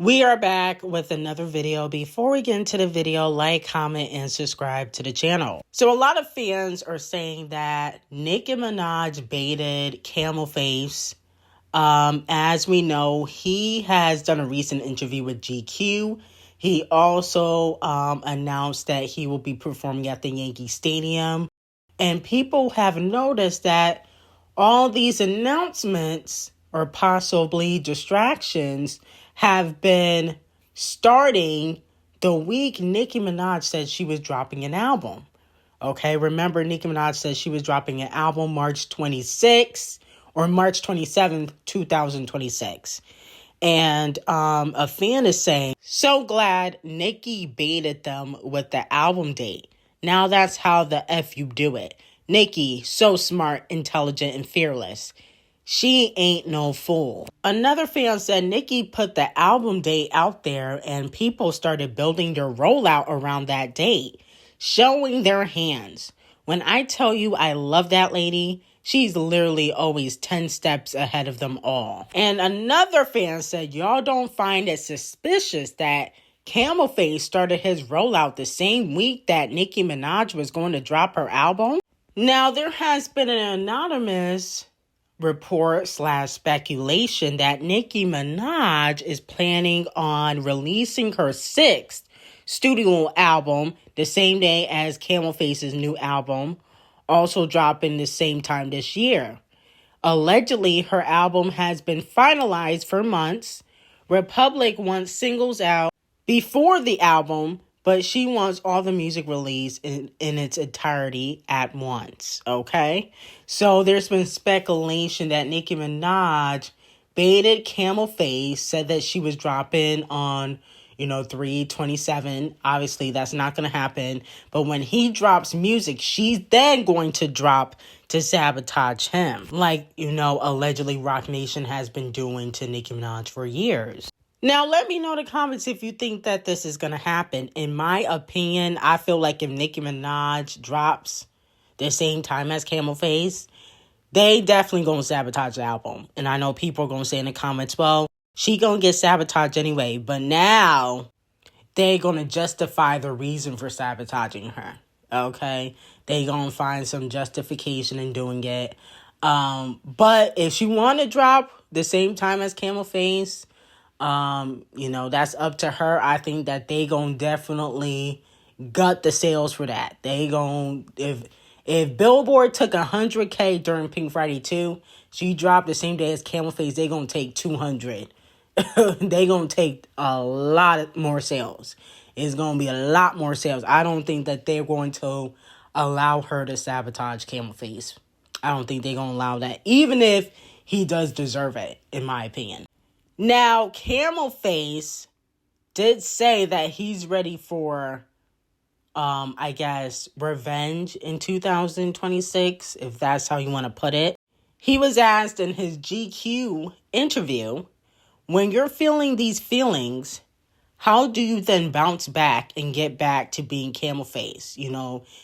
We are back with another video. Before we get into the video, like, comment, and subscribe to the channel. So a lot of fans are saying that Nicki Minaj baited Camel Face. As we know, he has done a recent interview with GQ. He also announced that he will be performing at the Yankee Stadium. And people have noticed that all these announcements or possibly distractions have been starting the week Nicki Minaj said she was dropping an album. Okay, remember Nicki Minaj said she was dropping an album March 26th or March 27th, 2026. And a fan is saying, so glad Nicki baited them with the album date. Now that's how the F you do it. Nicki, so smart, intelligent, and fearless. She ain't no fool. Another fan said Nicki put the album date out there and people started building their rollout around that date, showing their hands. When I tell you I love that lady, she's literally always 10 steps ahead of them all. And another fan said, y'all don't find it suspicious that Camel Face started his rollout the same week that Nicki Minaj was going to drop her album? Now, there has been an anonymous report / speculation that Nicki Minaj is planning on releasing her 6th studio album the same day as Camel Face's new album, also dropping the same time this year. Allegedly, her album has been finalized for months. Republic wants singles out before the album, but she wants all the music released in its entirety at once, okay? So there's been speculation that Nicki Minaj baited Camel Face, said that she was dropping on, 3/27. Obviously, that's not going to happen. But when he drops music, she's then going to drop to sabotage him. Like, allegedly Roc Nation has been doing to Nicki Minaj for years. Now, let me know in the comments if you think that this is going to happen. In my opinion, I feel like if Nicki Minaj drops the same time as Camel Face, they definitely going to sabotage the album. And I know people are going to say in the comments, well, she going to get sabotaged anyway. But now they going to justify the reason for sabotaging her. Okay? They going to find some justification in doing it. But if she want to drop the same time as Camel Face, that's up to her. I think that they gonna definitely gut the sales for that. They gonna, if Billboard took 100K during Pink Friday 2, she dropped the same day as Camel Face, they gonna take 200. They gonna take a lot more sales. It's gonna be a lot more sales. I don't think that they're going to allow her to sabotage Camel Face. I don't think they're gonna allow that, even if he does deserve it, in my opinion. Now, Camel Face did say that he's ready for, revenge in 2026, if that's how you want to put it. He was asked in his GQ interview, when you're feeling these feelings, how do you then bounce back and get back to being Camel Face?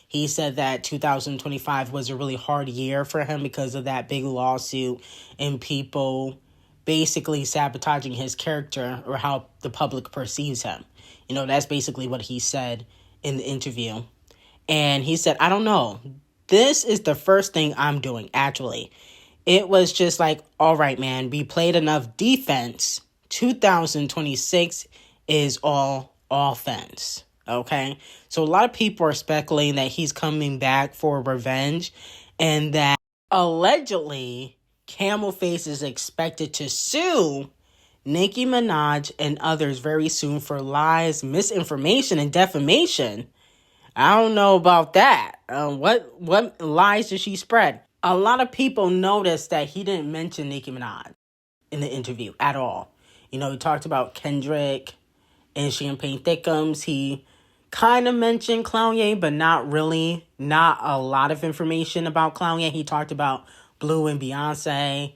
He said that 2025 was a really hard year for him because of that big lawsuit and people basically sabotaging his character or how the public perceives him. That's basically what he said in the interview. And he said, I don't know. This is the first thing I'm doing, actually. It was just like, all right, man, we played enough defense. 2026 is all offense. Okay? So a lot of people are speculating that he's coming back for revenge and that allegedly Camel Face is expected to sue Nicki Minaj and others very soon for lies, misinformation, and defamation. I don't know about that. What lies did she spread? A lot of people noticed that he didn't mention Nicki Minaj in the interview at all. He talked about Kendrick and Champagne Thickums. He kind of mentioned Kanye, but not really. Not a lot of information about Kanye. He talked about Blue and Beyonce.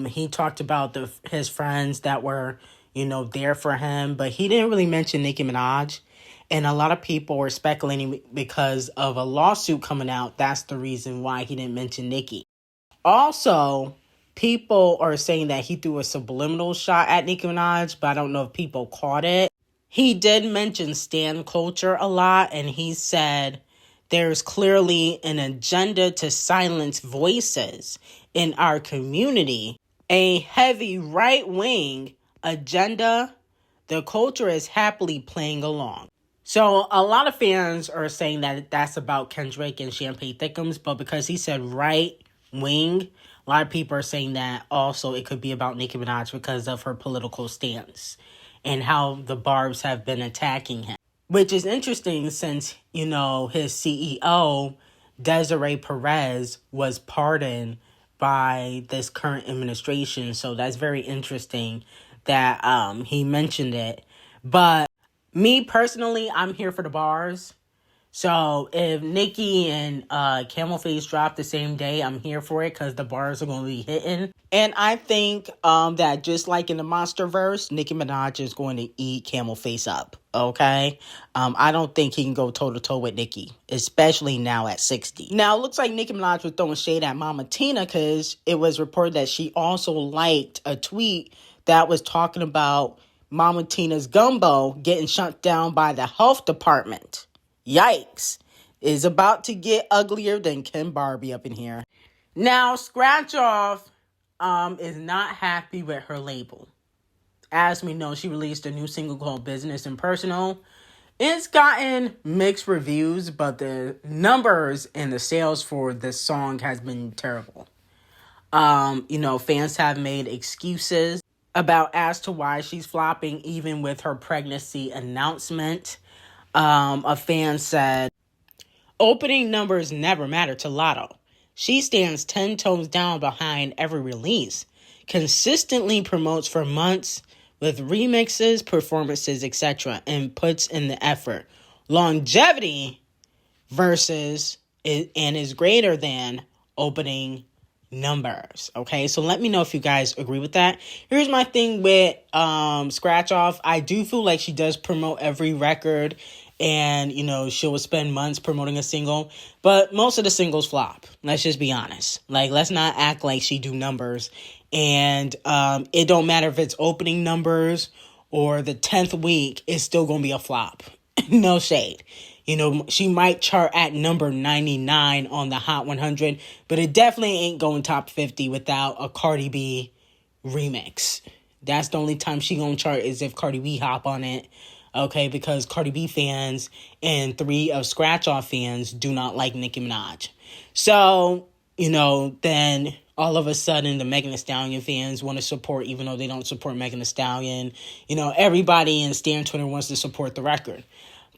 He talked about his friends that were, there for him, but he didn't really mention Nicki Minaj. And a lot of people were speculating because of a lawsuit coming out. That's the reason why he didn't mention Nicki. Also, people are saying that he threw a subliminal shot at Nicki Minaj, but I don't know if people caught it. He did mention stan culture a lot, and he said there's clearly an agenda to silence voices in our community, a heavy right-wing agenda. The culture is happily playing along. So a lot of fans are saying that that's about Kendrick and Champagne Thickums, but because he said right-wing, a lot of people are saying that also it could be about Nicki Minaj because of her political stance and how the Barbs have been attacking him. Which is interesting since, his CEO, Desiree Perez, was pardoned by this current administration. So that's very interesting that he mentioned it. But me personally, I'm here for the bars. So if Nicki and Camel Face drop the same day, I'm here for it because the bars are going to be hitting. And I think that just like in the Monsterverse, Nicki Minaj is going to eat Camel Face up, okay? I don't think he can go toe-to-toe with Nicki, especially now at 60. Now, it looks like Nicki Minaj was throwing shade at Mama Tina because it was reported that she also liked a tweet that was talking about Mama Tina's gumbo getting shut down by the health department. Yikes. Is about to get uglier than Kim Barbie up in here. Now, Scratch Off is not happy with her label. As we know, she released a new single called Business and Personal. It's gotten mixed reviews, but the numbers and the sales for this song has been terrible. Fans have made excuses about as to why she's flopping, even with her pregnancy announcement. A fan said, opening numbers never matter to Latto. She stands 10 toes down behind every release, consistently promotes for months with remixes, performances, etc., and puts in the effort. Longevity versus and is greater than opening numbers. Okay, so let me know if you guys agree with that. Here's my thing with Scratch Off. I do feel like she does promote every record, and she'll spend months promoting a single, but most of the singles flop. Let's just be honest. Let's not act like she do numbers, and it don't matter if it's opening numbers or the 10th week, it's still gonna be a flop. No shade. She might chart at number 99 on the Hot 100, but it definitely ain't going top 50 without a Cardi B remix. That's the only time she gonna chart is if Cardi B hop on it, okay? Because Cardi B fans and 3 of Scratch Off fans do not like Nicki Minaj. So, then all of a sudden the Megan Thee Stallion fans want to support, even though they don't support Megan Thee Stallion. Everybody in Stan Twitter wants to support the record.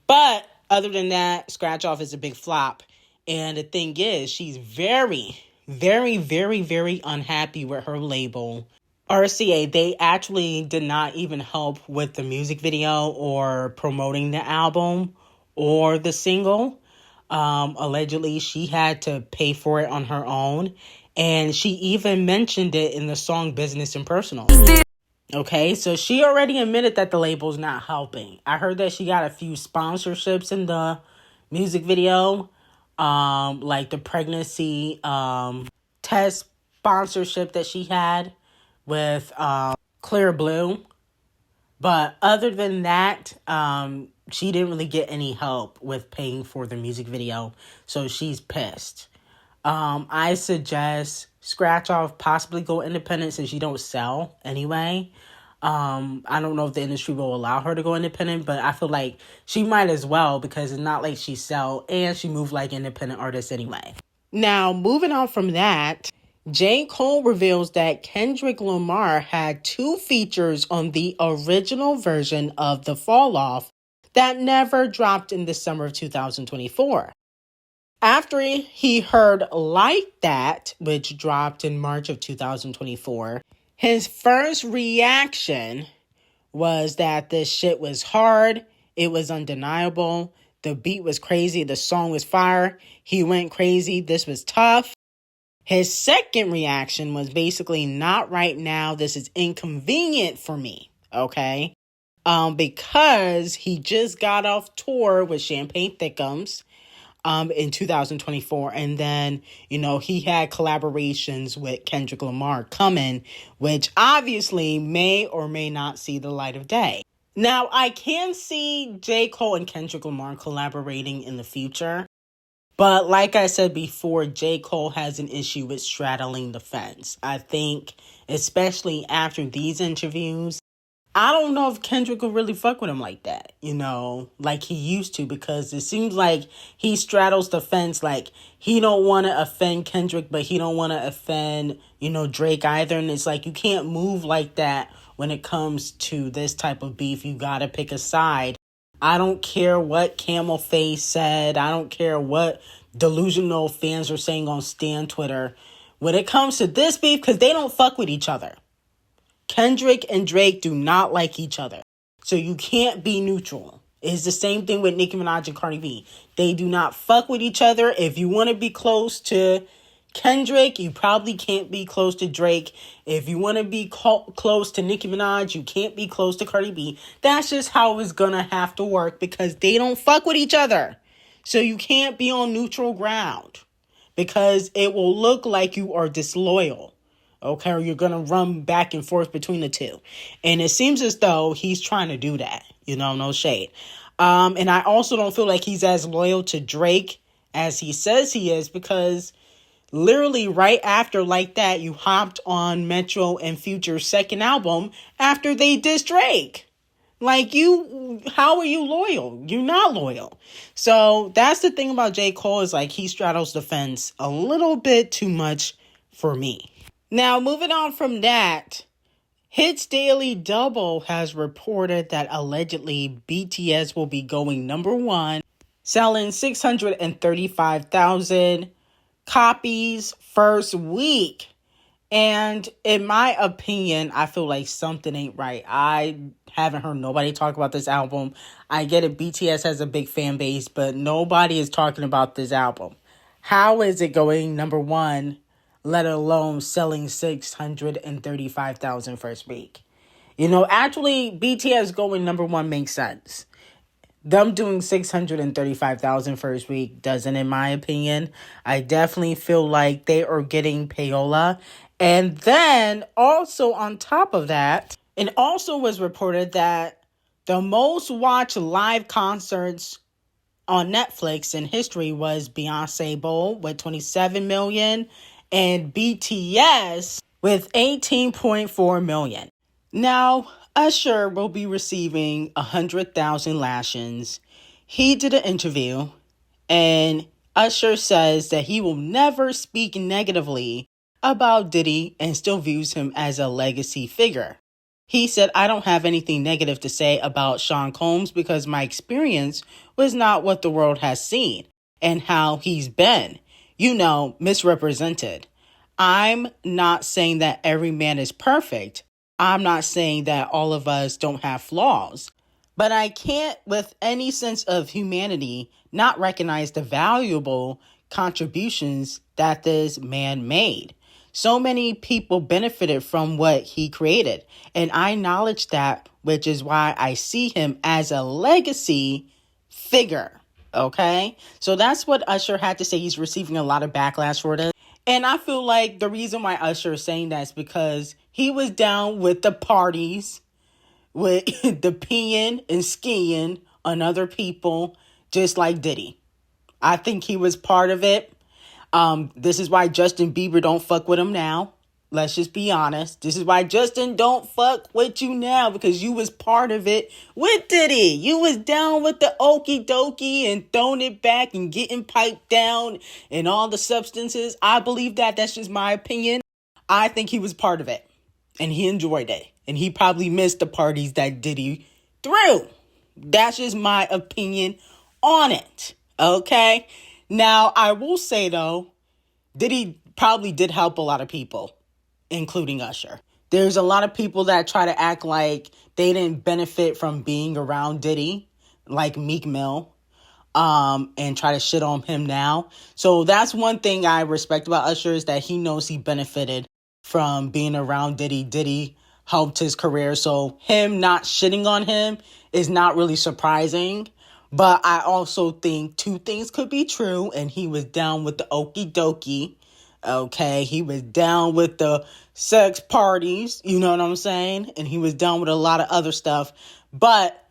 But other than that, Scratch Off is a big flop. And the thing is, she's very, very, very, very unhappy with her label. RCA, they actually did not even help with the music video or promoting the album or the single. Allegedly, she had to pay for it on her own. And she even mentioned it in the song Business and Personal. Okay, so she already admitted that the label's not helping. I heard that she got a few sponsorships in the music video, like the pregnancy test sponsorship that she had with Clear Blue. But other than that, she didn't really get any help with paying for the music video, so she's pissed. I suggest Scratch Off possibly go independent since you don't sell anyway. I don't know if the industry will allow her to go independent, but I feel like she might as well because it's not like she sell and she moved like independent artist anyway. Now, moving on from that, J. Cole reveals that Kendrick Lamar had 2 features on the original version of The Fall Off that never dropped in the summer of 2024. After he heard Like That, which dropped in March of 2024, his first reaction was that this shit was hard, it was undeniable, the beat was crazy, the song was fire, he went crazy, this was tough. His second reaction was basically, not right now, this is inconvenient for me, okay? Because he just got off tour with Champagne Thickums. in 2024. And then, he had collaborations with Kendrick Lamar coming, which obviously may or may not see the light of day. Now, I can see J. Cole and Kendrick Lamar collaborating in the future. But like I said before, J. Cole has an issue with straddling the fence. I think, especially after these interviews, I don't know if Kendrick will really fuck with him like that, like he used to, because it seems like he straddles the fence. Like, he don't want to offend Kendrick, but he don't want to offend, Drake either. And it's like, you can't move like that when it comes to this type of beef. You got to pick a side. I don't care what Camel Face said. I don't care what delusional fans are saying on Stan Twitter. When it comes to this beef, because they don't fuck with each other. Kendrick and Drake do not like each other. So you can't be neutral. It's the same thing with Nicki Minaj and Cardi B. They do not fuck with each other. If you want to be close to Kendrick, you probably can't be close to Drake. If you want to be close to Nicki Minaj, you can't be close to Cardi B. That's just how it's going to have to work, because they don't fuck with each other. So you can't be on neutral ground, because it will look like you are disloyal. Okay, or you're going to run back and forth between the two. And it seems as though he's trying to do that. No shade. And I also don't feel like he's as loyal to Drake as he says he is, because literally right after Like That, you hopped on Metro and Future's second album after they dissed Drake. Like, how are you loyal? You're not loyal. So that's the thing about J. Cole, is like he straddles the fence a little bit too much for me. Now, moving on from that, Hits Daily Double has reported that allegedly BTS will be going #1, selling 635,000 copies first week. And in my opinion, I feel like something ain't right. I haven't heard nobody talk about this album. I get it, BTS has a big fan base, but nobody is talking about this album. How is it going #1? Let alone selling 635,000 first week. Actually, BTS going #1 makes sense. Them doing 635,000 first week doesn't, in my opinion. I definitely feel like they are getting payola. And then also on top of that, it also was reported that the most watched live concerts on Netflix in history was Beyonce Bowl with 27 million. And BTS with 18.4 million. Now, Usher will be receiving 100,000 lashings. He did an interview, and Usher says that he will never speak negatively about Diddy and still views him as a legacy figure. He said, "I don't have anything negative to say about Sean Combs because my experience was not what the world has seen and how he's been. Misrepresented. I'm not saying that every man is perfect. I'm not saying that all of us don't have flaws. But I can't, with any sense of humanity, not recognize the valuable contributions that this man made. So many people benefited from what he created. And I acknowledge that, which is why I see him as a legacy figure." Okay, so that's what Usher had to say. He's receiving a lot of backlash for this. And I feel like the reason why Usher is saying that is because he was down with the parties, with the peeing and skiing on other people, just like Diddy. I think he was part of it. This is why Justin Bieber don't fuck with him now. Let's just be honest. This is why Justin don't fuck with you now, because you was part of it with Diddy. You was down with the okie dokie and throwing it back and getting piped down and all the substances. I believe that. That's just my opinion. I think he was part of it and he enjoyed it. And he probably missed the parties that Diddy threw. That's just my opinion on it. Okay? Now, I will say, though, Diddy probably did help a lot of people, including Usher. There's a lot of people that try to act like they didn't benefit from being around Diddy, like Meek Mill, and try to shit on him now. So that's one thing I respect about Usher, is that he knows he benefited from being around Diddy. Diddy helped his career, so him not shitting on him is not really surprising. But I also think two things could be true, and he was down with the okie dokie. Okay, he was down with the sex parties, you know what I'm saying? And he was down with a lot of other stuff. But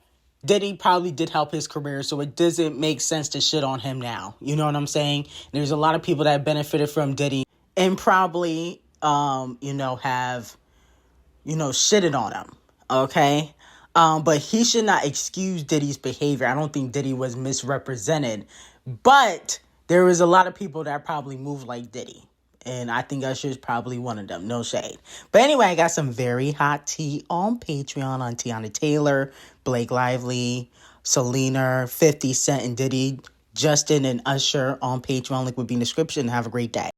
Diddy probably did help his career, so it doesn't make sense to shit on him now. You know what I'm saying? There's a lot of people that benefited from Diddy and probably, have, shitted on him. Okay? But he should not excuse Diddy's behavior. I don't think Diddy was misrepresented. But there was a lot of people that probably moved like Diddy. And I think Usher is probably one of them. No shade. But anyway, I got some very hot tea on Patreon on Tiana Taylor, Blake Lively, Selena, 50 Cent and Diddy, Justin and Usher on Patreon. Link would be in the description. Have a great day.